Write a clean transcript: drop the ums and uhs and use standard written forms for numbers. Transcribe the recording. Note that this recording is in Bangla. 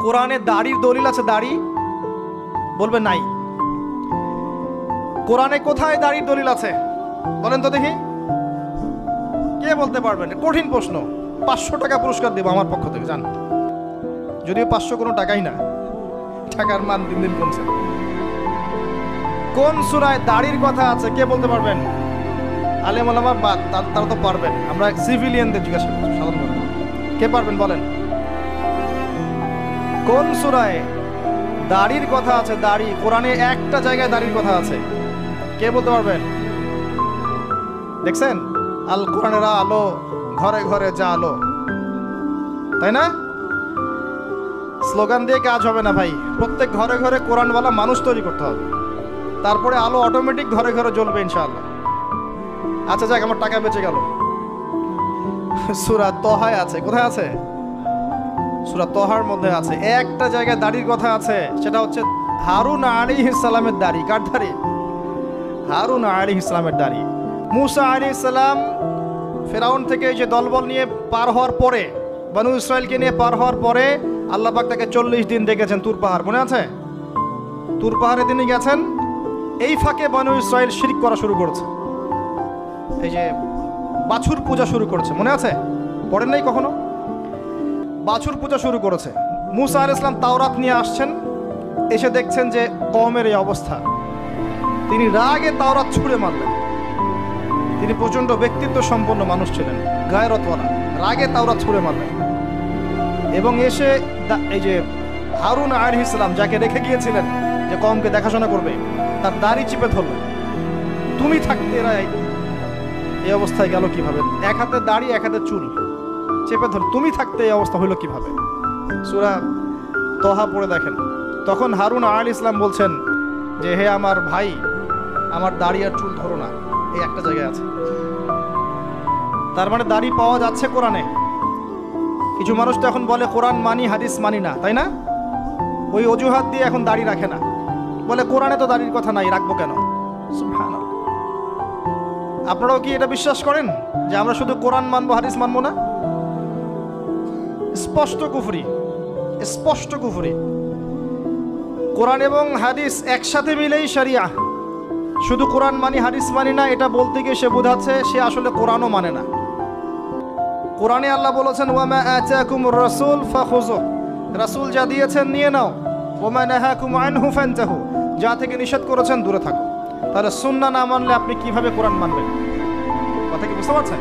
কোরআনে দাড়ির দলিল আছে? দাড়ি বলবে নাই। কোরআনে কোথায় দাড়ির দলিল আছে বলেন তো দেখি, কে বলতে পারবেন? কঠিন প্রশ্ন। 500 টাকা পুরস্কার দেব আমার পক্ষ থেকে, জান। যদিও 500 কোনো টাকাই না, টাকার মান দিন দিন কমছে। কোন সূরায় দাড়ির কথা আছে কে বলতে পারবেন? আলেম ওলামা বাদ, তারা তো পারবেন। আমরা সিভিলিয়ানদের জিজ্ঞাসা করছি, সাধারণ কে পারবেন বলেন? কোন সূরায় দাড়ির কথা আছে? দাড়ি কোরআনে একটা জায়গায় দাড়ির কথা আছে, কে বলতে পারবেন? দেখছেন, আল কোরআনের আলো ঘরে ঘরে যা আলো, তাই না? স্লোগান দিয়ে কাজ হবে না ভাই, প্রত্যেক ঘরে ঘরে কোরআনওয়ালা মানুষ তৈরি করতে হবে, তারপরে আলো অটোমেটিক ঘরে ঘরে জ্বলবে ইনশাআল্লাহ। আচ্ছা যাক, আমার টাকা বেঁচে গেল। সূরা তহায় আছে। কোথায় আছে? সূরা তহার মধ্যে আছে, একটা জায়গায় দাড়ির কথা আছে, সেটা হচ্ছে হারুন আলাইহিস সালামের দাড়ি। কার দাড়ি? হারুন আলাইহিস সালামের দাড়ি। মুসা আলাইহিস সালাম ফেরাউন থেকে এই যে দলবল নিয়ে পার হওয়ার পরে, বনু ইসরায়েলকে নিয়ে পার হওয়ার পরে আল্লাহ পাক তাকে 40 দিন ডেকেছেন তুর পাহাড়, মনে আছে? তুর পাহাড়ে তিনি গেছেন, এই ফাঁকে বনু ইসরায়েল শিরক করা শুরু করেছে, এই যে বাছুর পূজা শুরু করেছে, মনে আছে? পড়েন নাই কখনো? বাছুর পূজা শুরু করেছে। মুসা আলাইহিস সালাম তাওরাত নিয়ে আসছেন, এসে দেখছেন যে কওমের এই অবস্থা, তিনি রাগে তাওরাত ছুঁড়ে মারলেন। তিনি প্রচন্ড ব্যক্তিত্ব সম্পন্ন মানুষ ছিলেন, গায়রতওয়ালা, রাগে তাওরাত ছুঁড়ে মারলেন এবং এসে এই যে হারুন আলাইহিস সালাম যাকে রেখে গিয়েছিলেন যে কওমকে দেখাশোনা করবে, তার দাড়ি চিপে ধরলেন। তুমি থাকতে এরা এই অবস্থায় গেল কিভাবে? এক হাতে দাড়ি, এক হাতে চুল, চেপে ধর, তুমি থাকতে এই অবস্থা হইল কিভাবে? সূরা তহা পড়ে দেখেন। তখন হারুন আলাইহিস সালাম বলছেন যে হে আমার ভাই, আমার দাড়ি আর চুল ধরো না, এই একটা জায়গায় আছে। তার মানে দাড়ি পাওয়া যাচ্ছে কোরআনে। কিছু মানুষ তো এখন বলে কোরআন মানি হাদিস মানি না, তাই না? ওই অজুহাত দিয়ে এখন দাড়ি রাখে না, বলে কোরআনে তো দাড়ির কথা নাই, রাখবো কেন? সুবহানাল্লাহ। আপনারাও কি এটা বিশ্বাস করেন যে আমরা শুধু কোরআন মানবো, হাদিস মানবো না? স্পষ্ট কুফরি, স্পষ্ট কুফরি। কোরআন এবং হাদিস একসাথে মিলেই শরিয়া। শুধু কোরআন মানি হাদিস মানি না এটা বলতে গিয়ে সে বোঝাচ্ছে সে আসলে কোরআনও মানে না। কোরআনে আল্লাহ বলেছেন ওয়ামা আতাকুমুর রাসূল ফাখুযু, রাসূল যা দিয়েছেন নিয়ে নাও, ওয়ামা নাহাকুম আনহু ফান্তাহু, যা থেকে নিষেধ করেছেন দূরে থাকো। তাহলে সুন্নাহ না মানলে আপনি কিভাবে কোরআন মানবেন? কথা কি বুঝতে পারছেন?